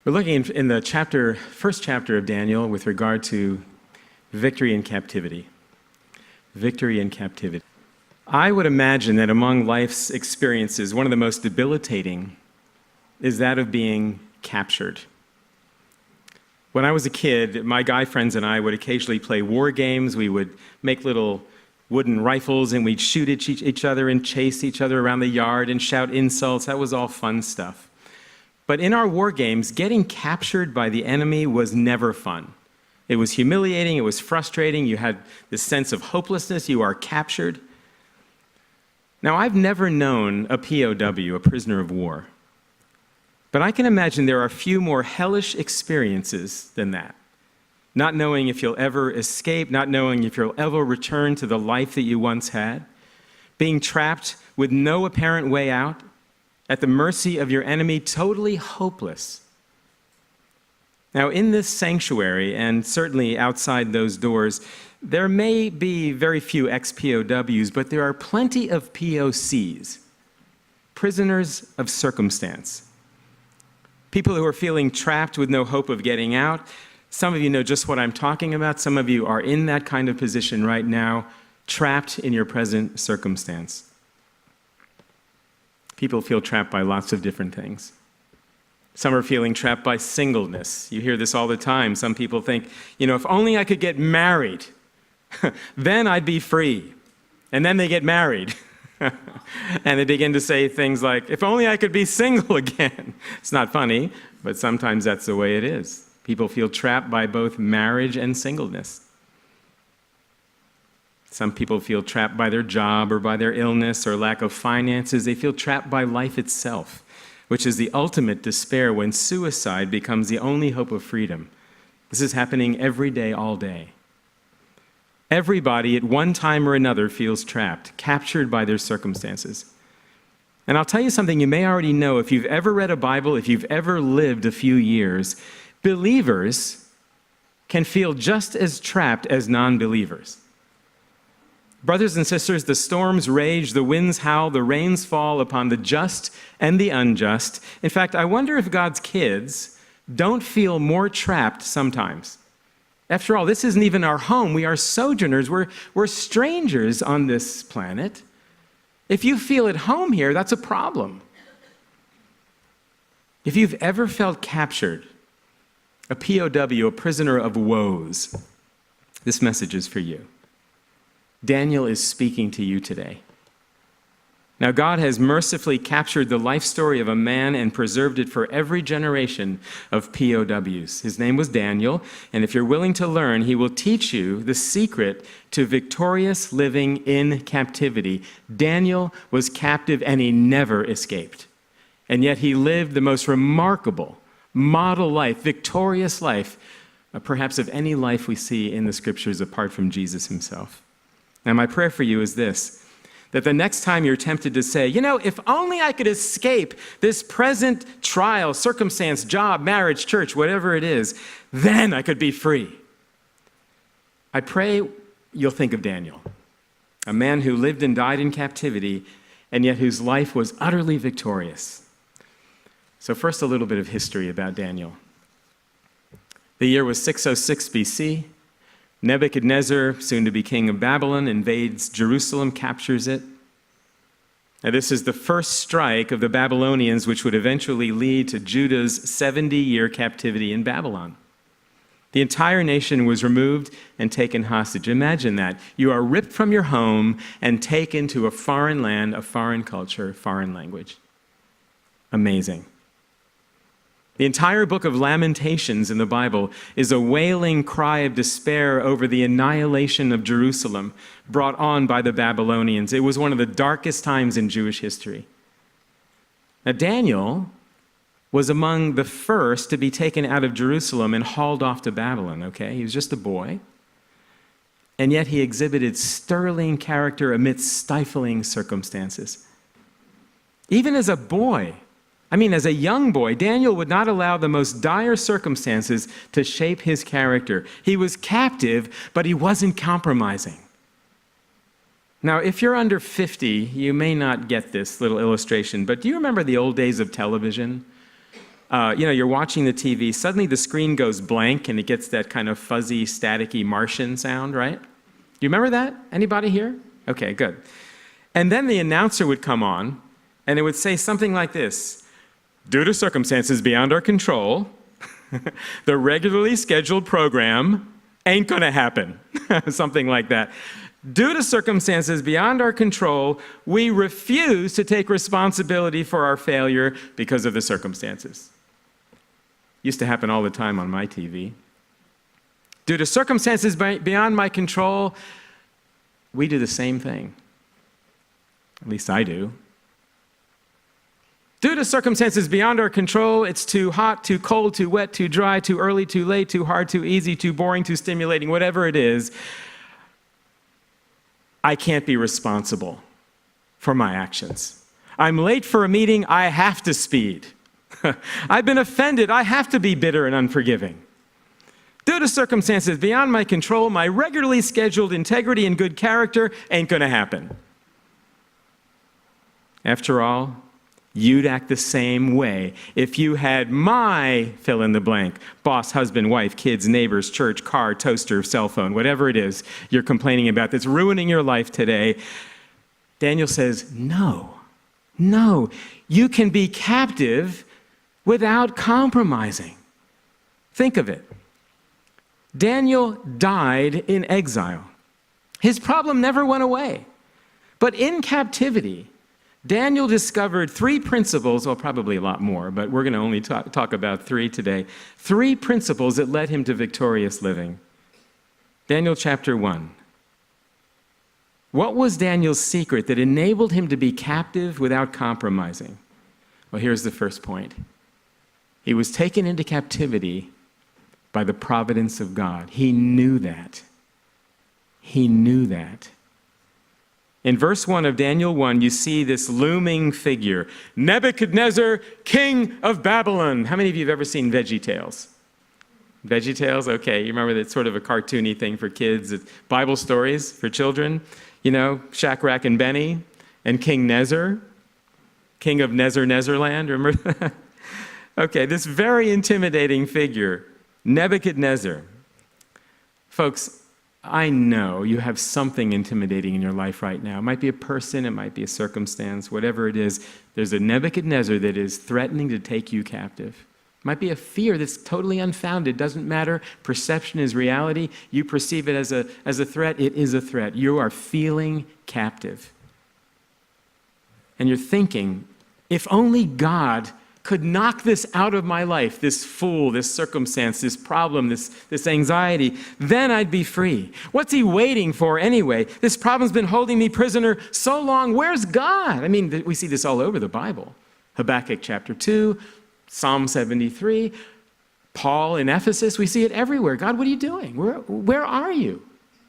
We're looking in the first chapter of Daniel with regard to victory in captivity. Victory in captivity. I would imagine that among life's experiences, one of the most debilitating is that of being captured. When I was a kid, my guy friends and I would occasionally play war games. We would make little wooden rifles and we'd shoot at each other and chase each other around the yard and shout insults. That was all fun stuff. But in our war games, getting captured by the enemy was never fun. It was humiliating, it was frustrating, you had this sense of hopelessness, you are captured. Now, I've never known a POW, a prisoner of war. But I can imagine there are few more hellish experiences than that. Not knowing if you'll ever escape, not knowing if you'll ever return to the life that you once had, being trapped with no apparent way out, at the mercy of your enemy, totally hopeless. Now, in this sanctuary, and certainly outside those doors, there may be very few ex-POWs, but there are plenty of POCs, prisoners of circumstance. People who are feeling trapped with no hope of getting out. Some of you know just what I'm talking about. Some of you are in that kind of position right now, trapped in your present circumstance. People feel trapped by lots of different things. Some are feeling trapped by singleness. You hear this all the time. Some people think, if only I could get married, then I'd be free. And then they get married. And they begin to say things like, if only I could be single again. It's not funny, but sometimes that's the way it is. People feel trapped by both marriage and singleness. Some people feel trapped by their job or by their illness or lack of finances. They feel trapped by life itself, which is the ultimate despair when suicide becomes the only hope of freedom. This is happening every day, all day. Everybody at one time or another feels trapped, captured by their circumstances. And I'll tell you something you may already know. If you've ever read a Bible, if you've ever lived a few years, believers can feel just as trapped as non-believers. Brothers and sisters, the storms rage, the winds howl, the rains fall upon the just and the unjust. In fact, I wonder if God's kids don't feel more trapped sometimes. After all, this isn't even our home. We are sojourners. We're strangers on this planet. If you feel at home here, that's a problem. If you've ever felt captured, a POW, a prisoner of woes, this message is for you. Daniel is speaking to you today. Now, God has mercifully captured the life story of a man and preserved it for every generation of POWs. His name was Daniel, and if you're willing to learn, he will teach you the secret to victorious living in captivity. Daniel was captive and he never escaped. And yet he lived the most remarkable model life, victorious life, perhaps of any life we see in the scriptures apart from Jesus himself. Now, my prayer for you is this, that the next time you're tempted to say, if only I could escape this present trial, circumstance, job, marriage, church, whatever it is, then I could be free. I pray you'll think of Daniel, a man who lived and died in captivity, and yet whose life was utterly victorious. So first, a little bit of history about Daniel. The year was 606 BC. Nebuchadnezzar, soon to be king of Babylon, invades Jerusalem, captures it. Now, this is the first strike of the Babylonians, which would eventually lead to Judah's 70-year captivity in Babylon. The entire nation was removed and taken hostage. Imagine that. You are ripped from your home and taken to a foreign land, a foreign culture, foreign language. Amazing. The entire book of Lamentations in the Bible is a wailing cry of despair over the annihilation of Jerusalem brought on by the Babylonians. It was one of the darkest times in Jewish history. Now, Daniel was among the first to be taken out of Jerusalem and hauled off to Babylon, okay? He was just a boy. And yet he exhibited sterling character amidst stifling circumstances. Even as a boy, as a young boy, Daniel would not allow the most dire circumstances to shape his character. He was captive, but he wasn't compromising. Now, if you're under 50, you may not get this little illustration, but do you remember the old days of television? You're watching the TV, suddenly the screen goes blank and it gets that kind of fuzzy, staticky Martian sound, right? Do you remember that? Anybody here? Okay, good. And then the announcer would come on and it would say something like this: due to circumstances beyond our control, the regularly scheduled program ain't gonna happen. Something like that. Due to circumstances beyond our control, we refuse to take responsibility for our failure because of the circumstances. Used to happen all the time on my TV. Due to circumstances beyond my control, we do the same thing. At least I do. Due to circumstances beyond our control, it's too hot, too cold, too wet, too dry, too early, too late, too hard, too easy, too boring, too stimulating, whatever it is, I can't be responsible for my actions. I'm late for a meeting, I have to speed. I've been offended, I have to be bitter and unforgiving. Due to circumstances beyond my control, my regularly scheduled integrity and good character ain't gonna happen. After all, you'd act the same way if you had my fill in the blank: boss, husband, wife, kids, neighbors, church, car, toaster, cell phone, whatever it is you're complaining about that's ruining your life today. Daniel says, no, you can be captive without compromising. Think of it. Daniel died in exile. His problem never went away. But in captivity, Daniel discovered three principles, well, probably a lot more, but we're going to only talk about three today. Three principles that led him to victorious living. Daniel chapter 1. What was Daniel's secret that enabled him to be captive without compromising? Well, here's the first point. He was taken into captivity by the providence of God. He knew that. He knew that. In verse 1 of Daniel 1, you see this looming figure, Nebuchadnezzar, king of Babylon. How many of you have ever seen VeggieTales? VeggieTales? Okay, you remember that sort of a cartoony thing for kids, Bible stories for children. You know, Shadrach and Benny and King Nezer, king of Nezerland, remember that? Okay, this very intimidating figure, Nebuchadnezzar. Folks, I know you have something intimidating in your life right now. It might be a person, it might be a circumstance, whatever it is. There's a Nebuchadnezzar that is threatening to take you captive. It might be a fear that's totally unfounded. Doesn't matter. Perception is reality. You perceive it as a threat. It is a threat. You are feeling captive. And you're thinking, if only God could knock this out of my life, this fool, this circumstance, this problem, this anxiety, then I'd be free. What's he waiting for anyway? This problem's been holding me prisoner so long. Where's God? I mean, we see this all over the Bible. Habakkuk chapter 2, Psalm 73, Paul in Ephesus, we see it everywhere. God, what are you doing? Where are you?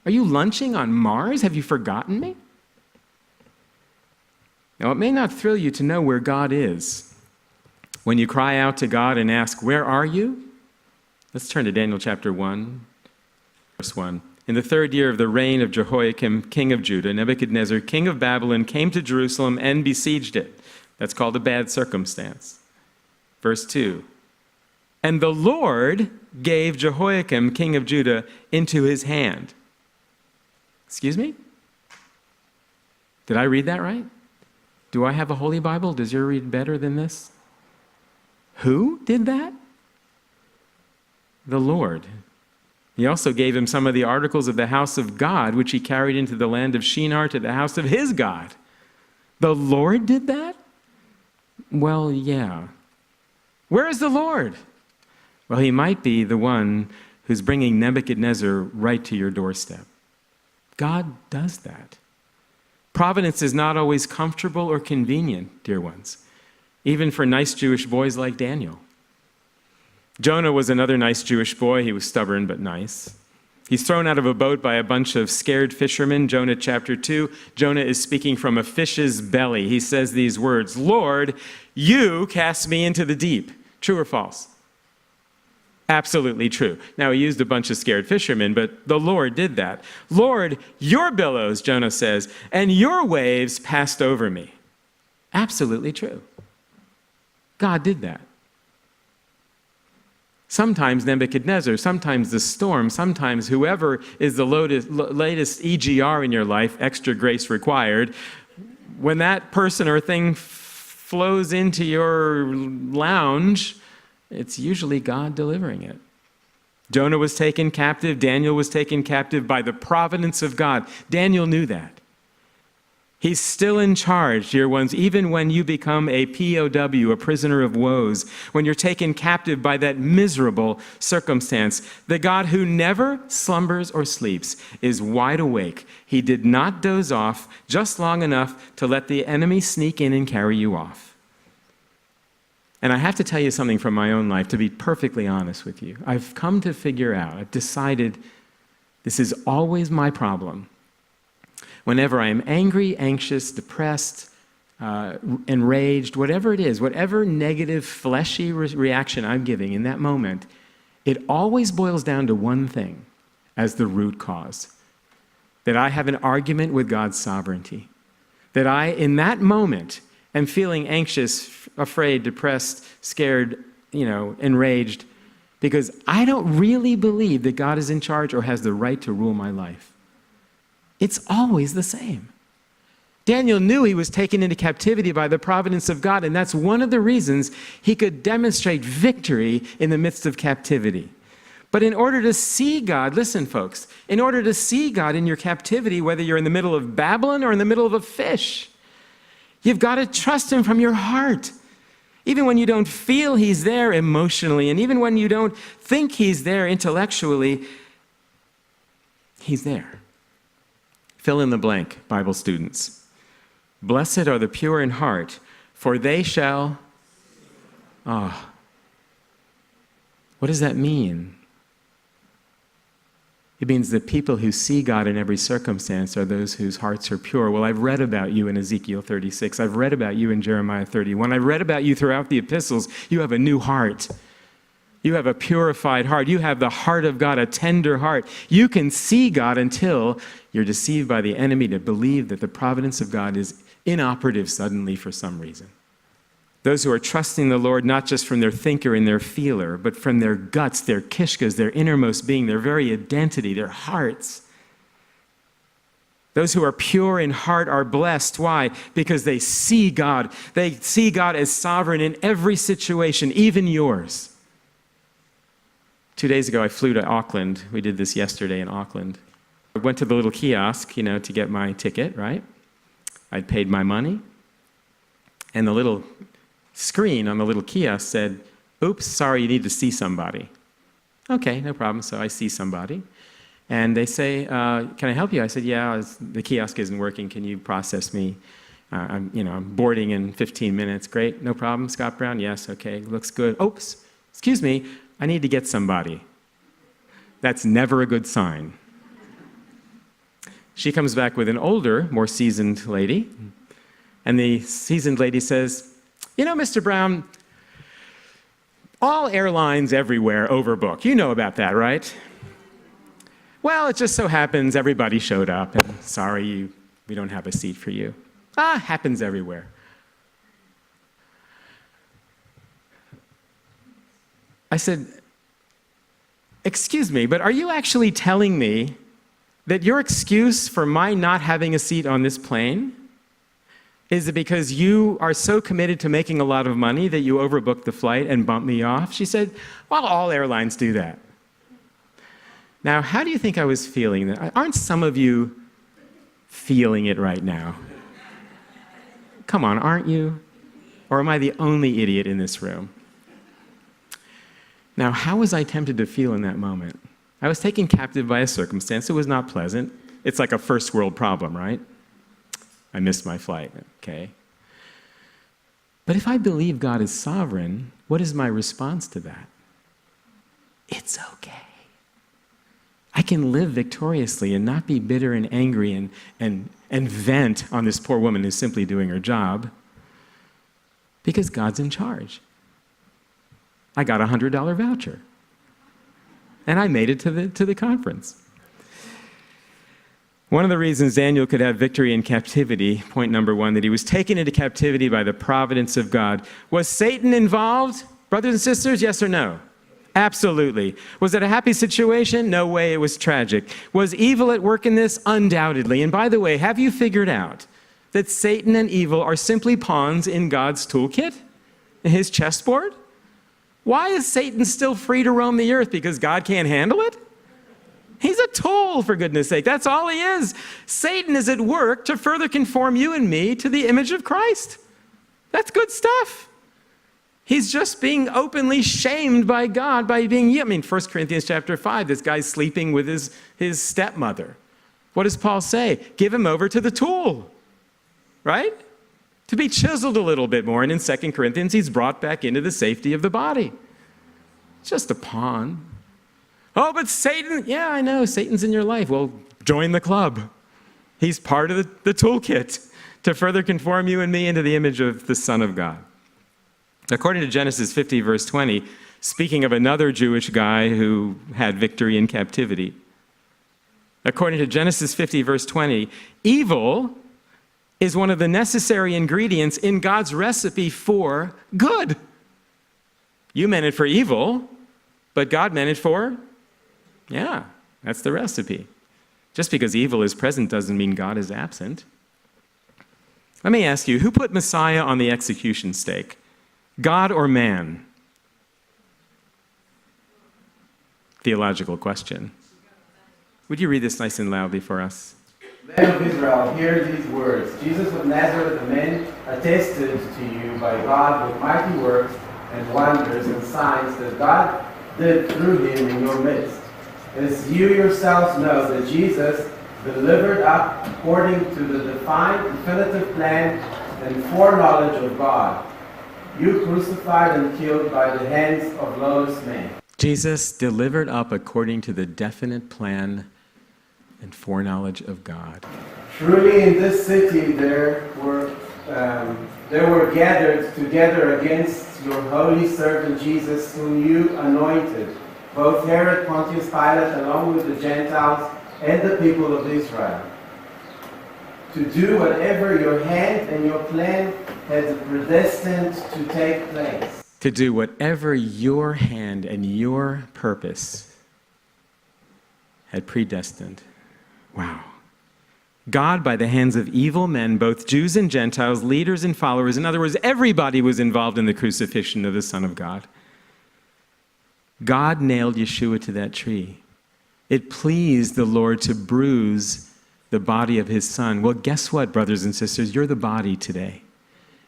Are you lunching on Mars? Have you forgotten me? Now, it may not thrill you to know where God is. When you cry out to God and ask, where are you? Let's turn to Daniel chapter 1, verse 1. In the 3rd year of the reign of Jehoiakim, king of Judah, Nebuchadnezzar, king of Babylon, came to Jerusalem and besieged it. That's called a bad circumstance. Verse 2. And the Lord gave Jehoiakim, king of Judah, into his hand. Excuse me? Did I read that right? Do I have a Holy Bible? Does your read better than this? Who did that? The Lord. He also gave him some of the articles of the house of God, which he carried into the land of Shinar to the house of his God. The Lord did that? Well, yeah. Where is the Lord? Well, he might be the one who's bringing Nebuchadnezzar right to your doorstep. God does that. Providence is not always comfortable or convenient, dear ones, even for nice Jewish boys like Daniel. Jonah was another nice Jewish boy. He was stubborn but nice. He's thrown out of a boat by a bunch of scared fishermen. Jonah chapter 2. Jonah is speaking from a fish's belly. He says these words, Lord, you cast me into the deep. True or false? Absolutely true. Now, he used a bunch of scared fishermen, but the Lord did that. Lord, your billows, Jonah says, and your waves passed over me. Absolutely true. God did that. Sometimes Nebuchadnezzar, sometimes the storm, sometimes whoever is the latest EGR in your life, extra grace required, when that person or thing flows into your lounge, it's usually God delivering it. Jonah was taken captive. Daniel was taken captive by the providence of God. Daniel knew that. He's still in charge, dear ones, even when you become a POW, a prisoner of woes, when you're taken captive by that miserable circumstance. The God who never slumbers or sleeps is wide awake. He did not doze off just long enough to let the enemy sneak in and carry you off. And I have to tell you something from my own life, to be perfectly honest with you. I've come to figure out, I've decided this is always my problem. Whenever I am angry, anxious, depressed, enraged, whatever it is, whatever negative, fleshy reaction I'm giving in that moment, it always boils down to one thing as the root cause. That I have an argument with God's sovereignty. That I, in that moment, am feeling anxious, afraid, depressed, scared, enraged, because I don't really believe that God is in charge or has the right to rule my life. It's always the same. Daniel knew he was taken into captivity by the providence of God, and that's one of the reasons he could demonstrate victory in the midst of captivity. But in order to see God, listen folks, in order to see God in your captivity, whether you're in the middle of Babylon or in the middle of a fish, you've got to trust him from your heart. Even when you don't feel he's there emotionally, and even when you don't think he's there intellectually, he's there. Fill in the blank, Bible students. Blessed are the pure in heart, for they shall... What does that mean? It means the people who see God in every circumstance are those whose hearts are pure. Well, I've read about you in Ezekiel 36. I've read about you in Jeremiah 31. I've read about you throughout the epistles. You have a new heart. You have a purified heart. You have the heart of God, a tender heart. You can see God until you're deceived by the enemy to believe that the providence of God is inoperative suddenly for some reason. Those who are trusting the Lord not just from their thinker and their feeler, but from their guts, their kishkas, their innermost being, their very identity, their hearts. Those who are pure in heart are blessed. Why? Because they see God. They see God as sovereign in every situation, even yours. 2 days ago, I flew to Auckland. We did this yesterday in Auckland. I went to the little kiosk, to get my ticket, right? I'd paid my money. And the little screen on the little kiosk said, oops, sorry, you need to see somebody. Okay, no problem. So I see somebody. And they say, can I help you? I said, yeah, the kiosk isn't working. Can you process me? I'm boarding in 15 minutes. Great, no problem. Scott Brown, yes, okay, looks good. Oops, excuse me. I need to get somebody. That's never a good sign. She comes back with an older, more seasoned lady, and the seasoned lady says, Mr. Brown, all airlines everywhere overbook. You know about that, right? Well, it just so happens everybody showed up, and sorry, we don't have a seat for you. Happens everywhere. I said, excuse me, but are you actually telling me that your excuse for my not having a seat on this plane is it because you are so committed to making a lot of money that you overbooked the flight and bumped me off? She said, well, all airlines do that. Now, how do you think I was feeling that? Aren't some of you feeling it right now? Come on, aren't you? Or am I the only idiot in this room? Now, how was I tempted to feel in that moment? I was taken captive by a circumstance. It was not pleasant. It's like a first world problem, right? I missed my flight, okay. But if I believe God is sovereign, what is my response to that? It's okay. I can live victoriously and not be bitter and angry and vent on this poor woman who's simply doing her job because God's in charge. I got a $100 voucher. And I made it to the conference. One of the reasons Daniel could have victory in captivity, point number one, that he was taken into captivity by the providence of God. Was Satan involved? Brothers and sisters, yes or no? Absolutely. Was it a happy situation? No way, it was tragic. Was evil at work in this? Undoubtedly. And by the way, have you figured out that Satan and evil are simply pawns in God's toolkit, in his chessboard? Why is Satan still free to roam the earth? Because God can't handle it? He's a tool, for goodness sake. That's all he is. Satan is at work to further conform you and me to the image of Christ. That's good stuff. He's just being openly shamed by God by being, 1 Corinthians chapter 5, this guy's sleeping with his stepmother. What does Paul say? Give him over to the tool, right? To be chiseled a little bit more. And in 2 Corinthians, he's brought back into the safety of the body. It's just a pawn. Oh, but Satan, yeah, I know, Satan's in your life. Well, join the club. He's part of the toolkit to further conform you and me into the image of the Son of God. According to Genesis 50, verse 20, speaking of another Jewish guy who had victory in captivity, according to Genesis 50, verse 20, evil is one of the necessary ingredients in God's recipe for good. You meant it for evil, but God meant it for, yeah, that's the recipe. Just because evil is present doesn't mean God is absent. Let me ask you, who put Messiah on the execution stake? God or man? Theological question. Would you read this nice and loudly for us? Men of Israel, hear these words. Jesus of Nazareth, a man attested to you by God with mighty works and wonders and signs that God did through him in your midst. As you yourselves know that Jesus, delivered up according to the defined, definitive plan and foreknowledge of God, you crucified and killed by the hands of lawless men. Jesus delivered up according to the definite plan and foreknowledge of God. Truly in this city there were gathered together against your holy servant Jesus, whom you anointed, both Herod, Pontius Pilate, along with the Gentiles and the people of Israel, to do whatever your hand and your plan had predestined to take place. To do whatever your hand and your purpose had predestined. Wow. God, by the hands of evil men, both Jews and Gentiles, leaders and followers, in other words, everybody was involved in the crucifixion of the Son of God. God nailed Yeshua to that tree. It pleased the Lord to bruise the body of his Son. Well, guess what, brothers and sisters? You're the body today.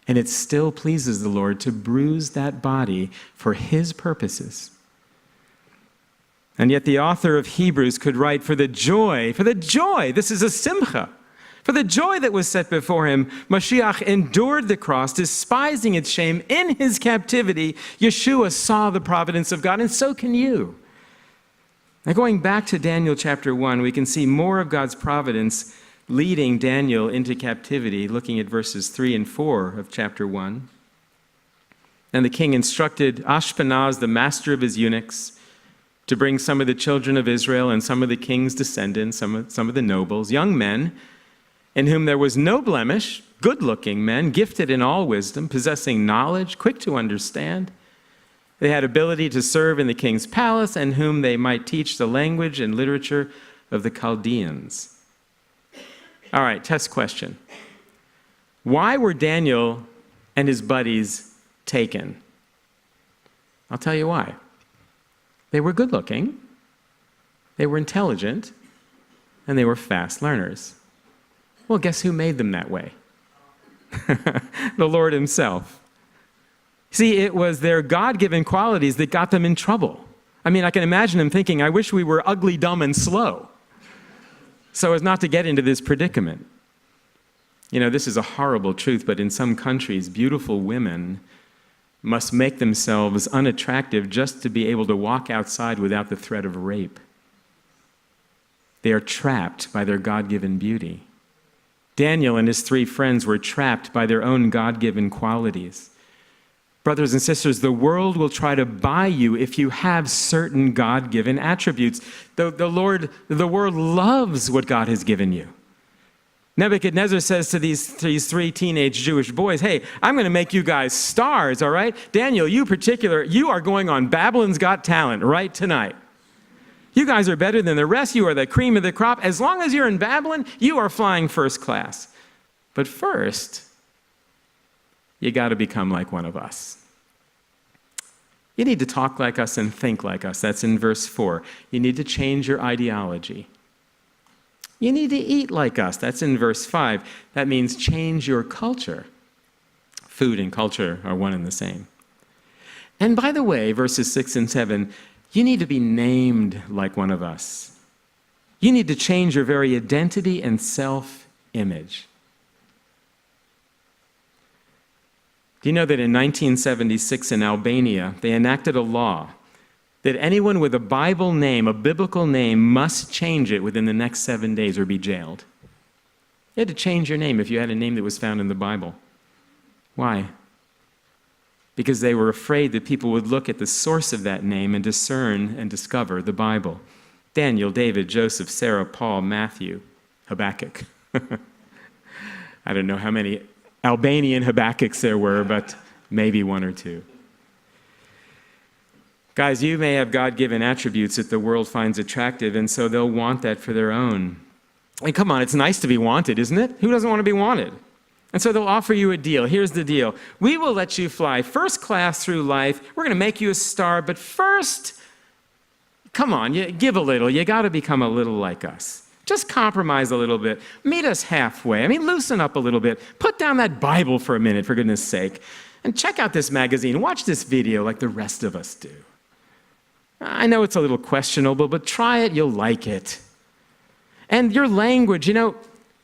And it still pleases the Lord to bruise that body for his purposes. And yet the author of Hebrews could write, for the joy, this is a Simcha, for the joy that was set before him, Mashiach endured the cross, despising its shame. In his captivity, Yeshua saw the providence of God, and so can you. Now, going back to Daniel chapter 1, we can see more of God's providence leading Daniel into captivity, looking at verses 3 and 4 of chapter 1. And the king instructed Ashpenaz, the master of his eunuchs, to bring some of the children of Israel and some of the king's descendants, some of the nobles, young men, in whom there was no blemish, good-looking men, gifted in all wisdom, possessing knowledge, quick to understand. They had ability to serve in the king's palace, and whom they might teach the language and literature of the Chaldeans. All right, test question. Why were Daniel and his buddies taken? I'll tell you why. They were good-looking, they were intelligent, and they were fast learners. Well, guess who made them that way? The Lord himself. See, it was their God-given qualities that got them in trouble. I mean, I can imagine them thinking, I wish we were ugly, dumb, and slow, so as not to get into this predicament. You know, this is a horrible truth, but in some countries, beautiful women must make themselves unattractive just to be able to walk outside without the threat of rape. They are trapped by their God-given beauty. Daniel and his 3 friends were trapped by their own God-given qualities. Brothers and sisters, the world will try to buy you if you have certain God-given attributes. The world loves what God has given you. Nebuchadnezzar says to these three teenage Jewish boys, hey, I'm going to make you guys stars, all right? Daniel, you are going on Babylon's Got Talent right tonight. You guys are better than the rest. You are the cream of the crop. As long as you're in Babylon, you are flying first class. But first, you got to become like one of us. You need to talk like us and think like us. That's in verse 4. You need to change your ideology. You need to eat like us. That's in verse 5. That means change your culture. Food and culture are one and the same. And by the way, verses 6 and 7, you need to be named like one of us. You need to change your very identity and self-image. Do you know that in 1976 in Albania, they enacted a law that anyone with a Bible name, a biblical name, must change it within the next 7 days or be jailed? You had to change your name if you had a name that was found in the Bible. Why? Because they were afraid that people would look at the source of that name and discern and discover the Bible. Daniel, David, Joseph, Sarah, Paul, Matthew, Habakkuk. I don't know how many Albanian Habakkuk's there were, but maybe one or two. Guys, you may have God-given attributes that the world finds attractive, and so they'll want that for their own. And come on, it's nice to be wanted, isn't it? Who doesn't want to be wanted? And so they'll offer you a deal. Here's the deal. We will let you fly first class through life. We're going to make you a star, but first, come on, you give a little. You got to become a little like us. Just compromise a little bit. Meet us halfway. Loosen up a little bit. Put down that Bible for a minute, for goodness sake. And check out this magazine. Watch this video like the rest of us do. I know it's a little questionable, but try it, you'll like it. And your language,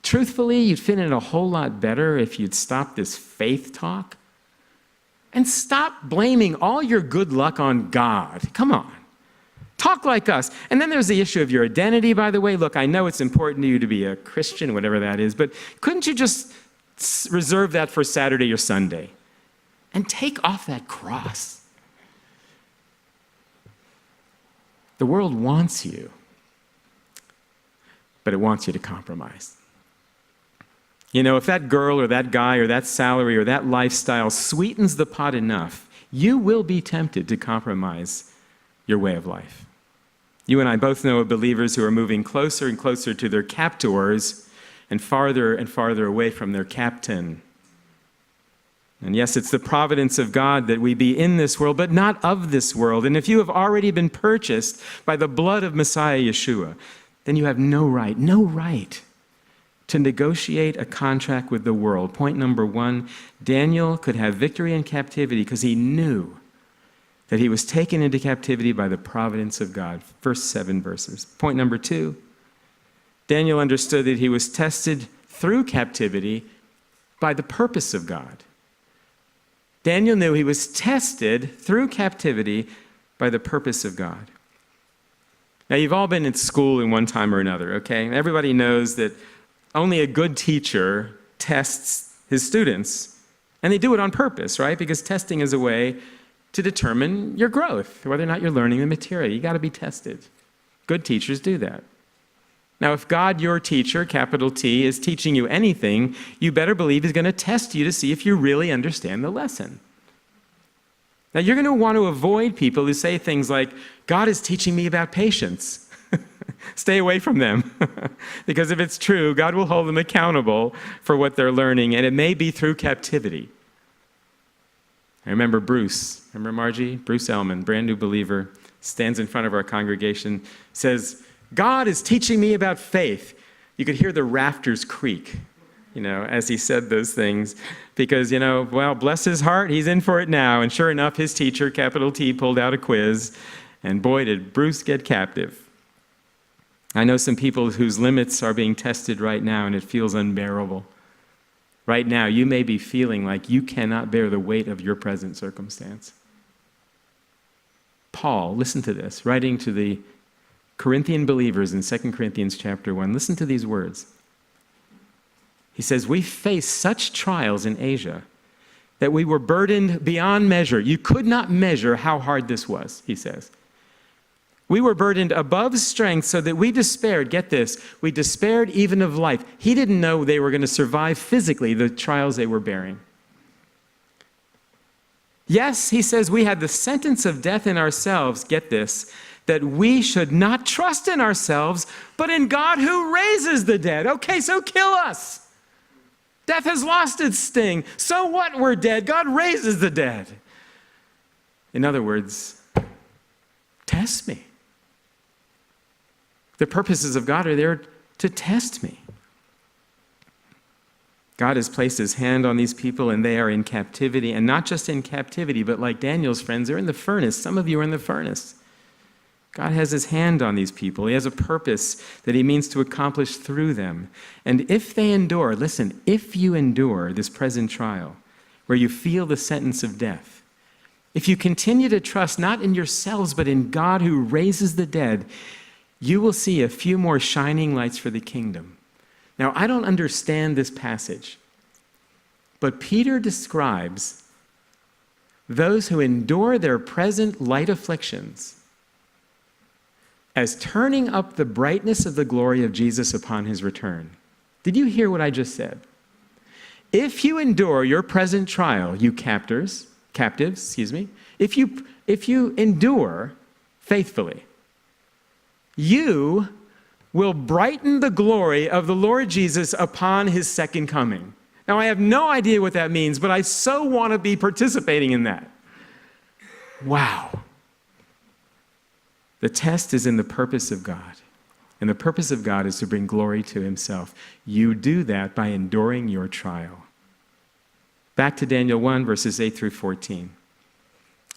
truthfully, you'd fit in a whole lot better if you'd stop this faith talk and stop blaming all your good luck on God. Come on. Talk like us. And then there's the issue of your identity, by the way. Look, I know it's important to you to be a Christian, whatever that is, but couldn't you just reserve that for Saturday or Sunday and take off that cross? The world wants you, but it wants you to compromise. If that girl or that guy or that salary or that lifestyle sweetens the pot enough, you will be tempted to compromise your way of life. You and I both know of believers who are moving closer and closer to their captors and farther away from their captain. And yes, it's the providence of God that we be in this world, but not of this world. And if you have already been purchased by the blood of Messiah Yeshua, then you have no right to negotiate a contract with the world. Point number 1, Daniel could have victory in captivity because he knew that he was taken into captivity by the providence of God. First 7 verses. Point number 2, Daniel understood that he was tested through captivity by the purpose of God. Daniel knew he was tested through captivity by the purpose of God. Now, you've all been in school in one time or another, okay? Everybody knows that only a good teacher tests his students, and they do it on purpose, right? Because testing is a way to determine your growth, whether or not you're learning the material. You got to be tested. Good teachers do that. Now, if God, your teacher, capital T, is teaching you anything, you better believe he's going to test you to see if you really understand the lesson. Now, you're going to want to avoid people who say things like, God is teaching me about patience. Stay away from them. Because if it's true, God will hold them accountable for what they're learning, and it may be through captivity. I remember Bruce. Remember Margie? Bruce Ellman, brand new believer, stands in front of our congregation, says, God is teaching me about faith. You could hear the rafters creak, as he said those things. Because, bless his heart, he's in for it now. And sure enough, his teacher, capital T, pulled out a quiz. And boy, did Bruce get captive. I know some people whose limits are being tested right now, and it feels unbearable. Right now, you may be feeling like you cannot bear the weight of your present circumstance. Paul, listen to this, writing to the Corinthian believers in 2 Corinthians chapter 1. Listen to these words. He says, we faced such trials in Asia that we were burdened beyond measure. You could not measure how hard this was, he says. We were burdened above strength so that we despaired. Get this. We despaired even of life. He didn't know they were going to survive physically the trials they were bearing. Yes, he says we had the sentence of death in ourselves. Get this. That we should not trust in ourselves, but in God who raises the dead. Okay, so kill us. Death has lost its sting. So what? We're dead. God raises the dead. In other words, test me. The purposes of God are there to test me. God has placed his hand on these people, and they are in captivity. And not just in captivity, but like Daniel's friends, they're in the furnace. Some of you are in the furnace. God has his hand on these people. He has a purpose that he means to accomplish through them. And if they endure, listen, if you endure this present trial, where you feel the sentence of death, if you continue to trust not in yourselves, but in God who raises the dead, you will see a few more shining lights for the kingdom. Now, I don't understand this passage, but Peter describes those who endure their present light afflictions as turning up the brightness of the glory of Jesus upon his return. Did you hear what I just said? If you endure your present trial, you captives, if you endure faithfully, you will brighten the glory of the Lord Jesus upon his second coming. Now, I have no idea what that means, but I so want to be participating in that. Wow. The test is in the purpose of God. And the purpose of God is to bring glory to himself. You do that by enduring your trial. Back to Daniel 1, verses 8 through 14.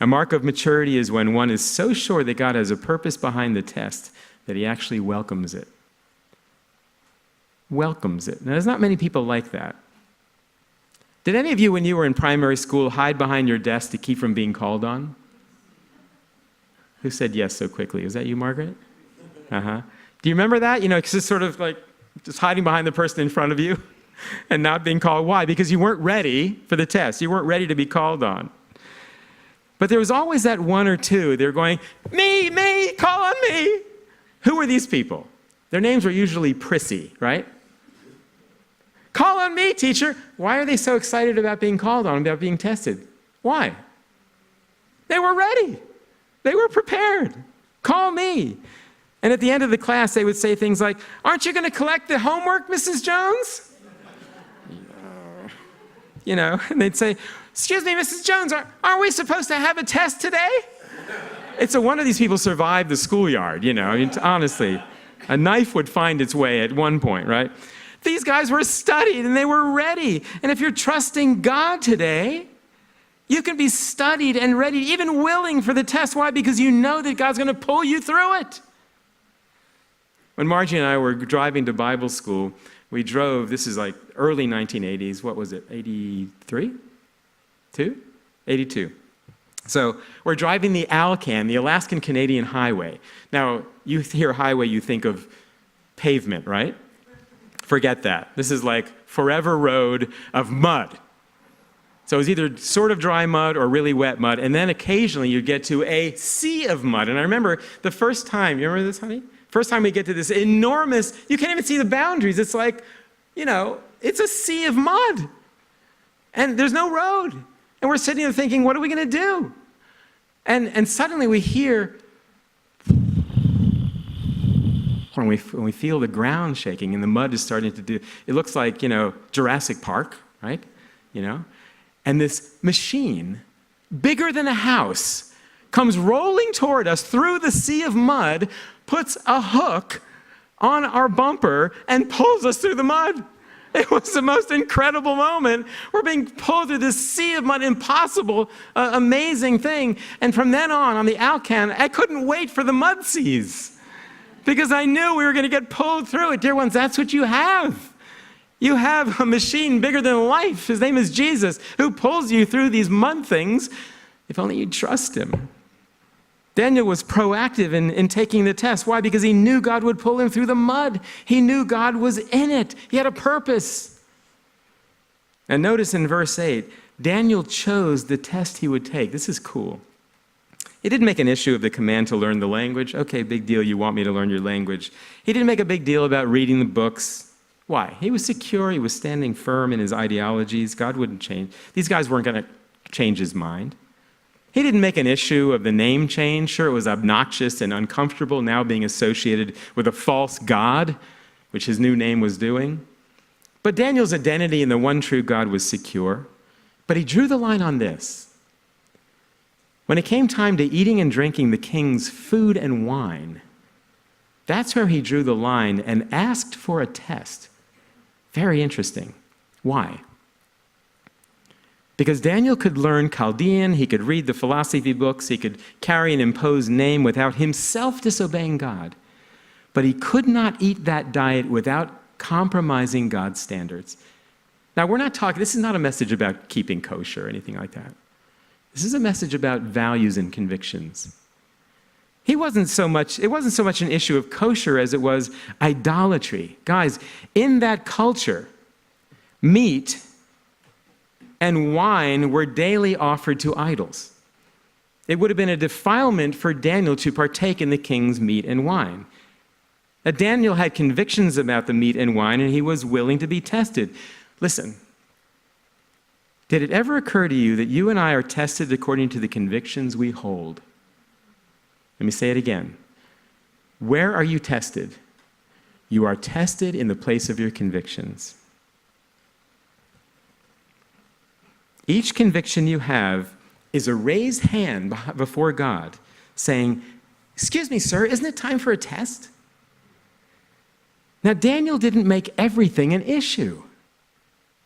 A mark of maturity is when one is so sure that God has a purpose behind the test that he actually welcomes it. Welcomes it. Now, there's not many people like that. Did any of you, when you were in primary school, hide behind your desk to keep from being called on? Who said yes so quickly? Was that you, Margaret? Uh-huh. Do you remember that? It's just sort of like just hiding behind the person in front of you and not being called. Why? Because you weren't ready for the test. You weren't ready to be called on. But there was always that one or two. They're going, me, call on me. Who were these people? Their names were usually prissy, right? Call on me, teacher. Why are they so excited about being called on, about being tested? Why? They were ready. They were prepared. Call me. And at the end of the class, they would say things like, aren't you going to collect the homework, Mrs. Jones? And they'd say, excuse me, Mrs. Jones, aren't we supposed to have a test today? One of these people survived the schoolyard, honestly. A knife would find its way at one point, right? These guys were studied and they were ready. And if you're trusting God today, you can be studied and ready, even willing for the test. Why? Because you know that God's going to pull you through it. When Margie and I were driving to Bible school, we drove, this is like early 1980s, what was it, 83? 82. So we're driving the Alcan, the Alaskan Canadian Highway. Now, you hear highway, you think of pavement, right? Forget that. This is like forever road of mud. So it was either sort of dry mud or really wet mud, and then occasionally you'd get to a sea of mud. And I remember the first time, you remember this, honey? First time we get to this enormous, you can't even see the boundaries. It's like, it's a sea of mud. And there's no road. And we're sitting there thinking, what are we going to do? And suddenly we hear, when we feel the ground shaking and the mud is starting to do, it looks like, Jurassic Park, right? And this machine, bigger than a house, comes rolling toward us through the sea of mud, puts a hook on our bumper, and pulls us through the mud. It was the most incredible moment. We're being pulled through this sea of mud, impossible, amazing thing. And from then on the Alcan, I couldn't wait for the mud seas because I knew we were going to get pulled through it. Dear ones, that's what you have. You have a machine bigger than life. His name is Jesus, who pulls you through these mud things if only you'd trust him. Daniel was proactive in taking the test. Why? Because he knew God would pull him through the mud. He knew God was in it. He had a purpose. And notice in verse 8, Daniel chose the test he would take. This is cool. He didn't make an issue of the command to learn the language. Okay, big deal, you want me to learn your language. He didn't make a big deal about reading the books. Why? He was secure, he was standing firm in his ideologies. God wouldn't change. These guys weren't going to change his mind. He didn't make an issue of the name change. Sure, it was obnoxious and uncomfortable now being associated with a false god, which his new name was doing. But Daniel's identity in the one true God was secure. But he drew the line on this. When it came time to eating and drinking the king's food and wine, that's where he drew the line and asked for a test. Very interesting. Why? Because Daniel could learn Chaldean, he could read the philosophy books, he could carry an imposed name without himself disobeying God. But he could not eat that diet without compromising God's standards. Now, this is not a message about keeping kosher or anything like that. This is a message about values and convictions. It wasn't so much an issue of kosher as it was idolatry. Guys, in that culture, meat and wine were daily offered to idols. It would have been a defilement for Daniel to partake in the king's meat and wine. Now, Daniel had convictions about the meat and wine, and he was willing to be tested. Listen, did it ever occur to you that you and I are tested according to the convictions we hold? Let me say it again. Where are you tested? You are tested in the place of your convictions. Each conviction you have is a raised hand before God saying, "Excuse me, sir, isn't it time for a test?" Now, Daniel didn't make everything an issue.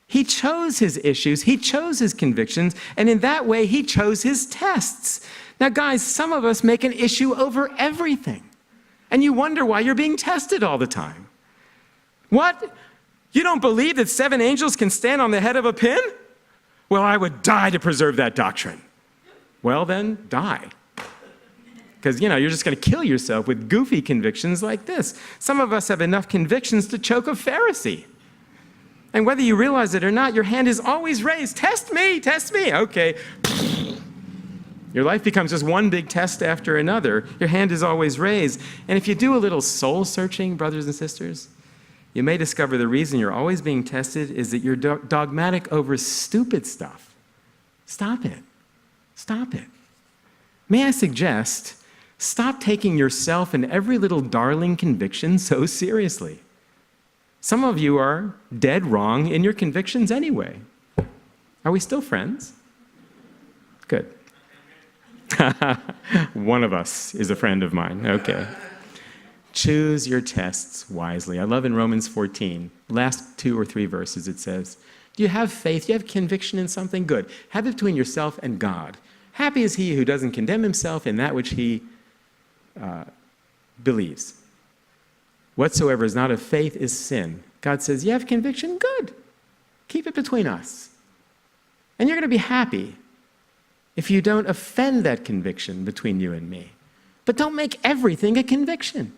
He chose his issues, he chose his convictions, and in that way, he chose his tests. Now, guys, some of us make an issue over everything, and you wonder why you're being tested all the time. What? You don't believe that 7 angels can stand on the head of a pin? Well, I would die to preserve that doctrine. Well, then, die. Because, you're just going to kill yourself with goofy convictions like this. Some of us have enough convictions to choke a Pharisee. And whether you realize it or not, your hand is always raised. Test me, okay. Your life becomes just one big test after another. Your hand is always raised. And if you do a little soul searching, brothers and sisters, you may discover the reason you're always being tested is that you're dogmatic over stupid stuff. Stop it. Stop it. May I suggest, stop taking yourself and every little darling conviction so seriously. Some of you are dead wrong in your convictions anyway. Are we still friends? Good. One of us is a friend of mine. Okay. Choose your tests wisely. I love in Romans 14, last 2 or 3 verses, it says, do you have faith? Do you have conviction in something? Good. Have it between yourself and God. Happy is he who doesn't condemn himself in that which he believes. Whatsoever is not of faith is sin. God says, you have conviction? Good. Keep it between us. And you're going to be happy if you don't offend that conviction between you and me. But don't make everything a conviction.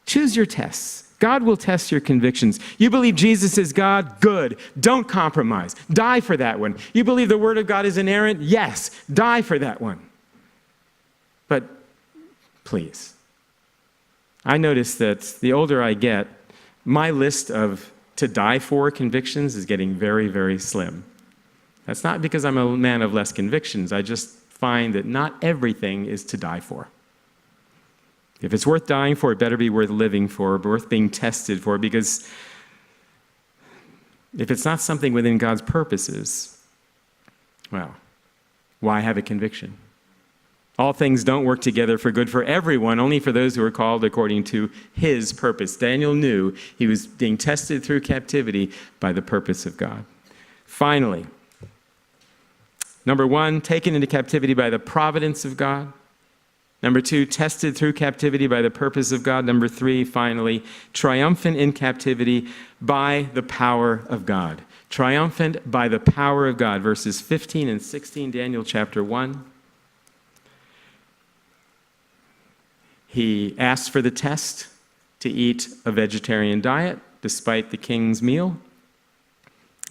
Choose your tests. God will test your convictions. You believe Jesus is God? Good. Don't compromise. Die for that one. You believe the Word of God is inerrant? Yes. Die for that one. But please, I notice that the older I get, my list of to die for convictions is getting very, very slim. That's not because I'm a man of less convictions. I just find that not everything is to die for. If it's worth dying for, it better be worth living for, worth being tested for, because if it's not something within God's purposes, well, why have a conviction? All things don't work together for good for everyone, only for those who are called according to his purpose. Daniel knew he was being tested through captivity by the purpose of God. Finally, number 1, taken into captivity by the providence of God. Number 2, tested through captivity by the purpose of God. Number 3, finally, triumphant in captivity by the power of God. Triumphant by the power of God. Verses 15 and 16, Daniel chapter 1. He asked for the test to eat a vegetarian diet despite the king's meal.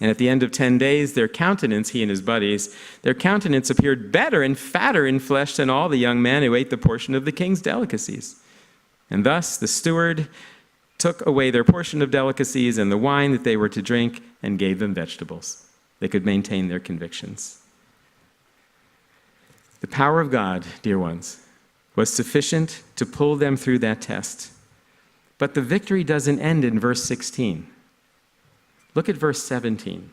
And at the end of 10 days, their countenance, he and his buddies, their countenance appeared better and fatter in flesh than all the young men who ate the portion of the king's delicacies. And thus the steward took away their portion of delicacies and the wine that they were to drink and gave them vegetables. They could maintain their convictions. The power of God, dear ones, was sufficient to pull them through that test. But the victory doesn't end in verse 16. Look at verse 17.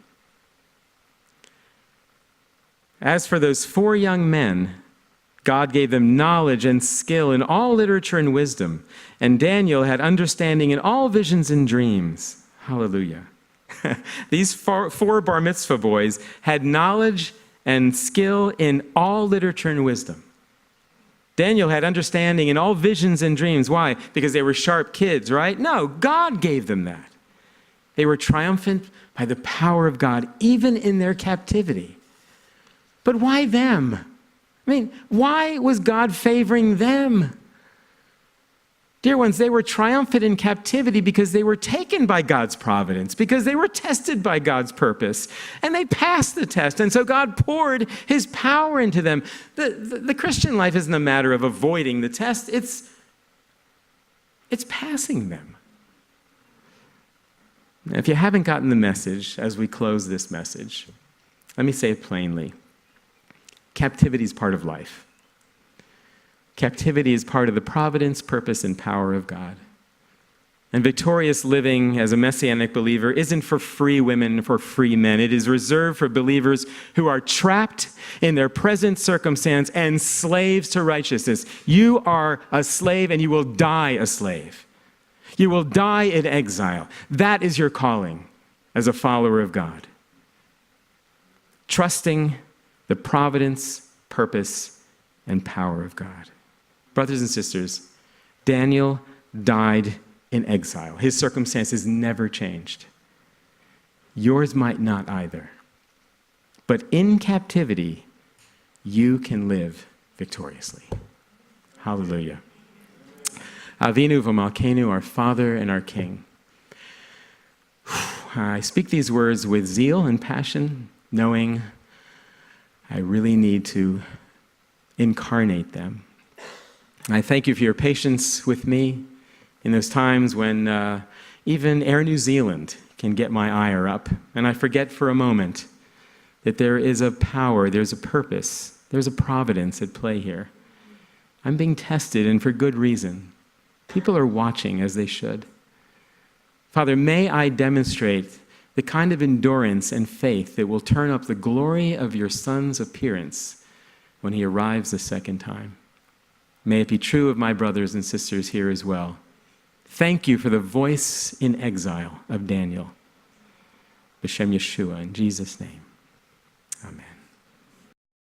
As for those 4 young men, God gave them knowledge and skill in all literature and wisdom, and Daniel had understanding in all visions and dreams. Hallelujah. These four bar mitzvah boys had knowledge and skill in all literature and wisdom. Daniel had understanding in all visions and dreams. Why? Because they were sharp kids, right? No, God gave them that. They were triumphant by the power of God, even in their captivity. But why them? I mean, why was God favoring them? Dear ones, they were triumphant in captivity because they were taken by God's providence, because they were tested by God's purpose, and they passed the test, and so God poured his power into them. The Christian life isn't a matter of avoiding the test, it's passing them. Now, if you haven't gotten the message as we close this message, let me say it plainly. Captivity is part of life. Captivity is part of the providence, purpose, and power of God. And victorious living as a messianic believer isn't for free women, for free men. It is reserved for believers who are trapped in their present circumstance and slaves to righteousness. You are a slave and you will die a slave. You will die in exile. That is your calling as a follower of God. Trusting the providence, purpose, and power of God. Brothers and sisters, Daniel died in exile. His circumstances never changed. Yours might not either. But in captivity, you can live victoriously. Hallelujah. Avinu v'malkeinu, our Father and our King. I speak these words with zeal and passion, knowing I really need to incarnate them. I thank you for your patience with me in those times when even Air New Zealand can get my ire up, and I forget for a moment that there is a power, there's a purpose, there's a providence at play here. I'm being tested, and for good reason. People are watching, as they should. Father, may I demonstrate the kind of endurance and faith that will turn up the glory of your Son's appearance when he arrives the second time. May it be true of my brothers and sisters here as well. Thank you for the voice in exile of Daniel. B'Shem Yeshua, in Jesus' name. Amen.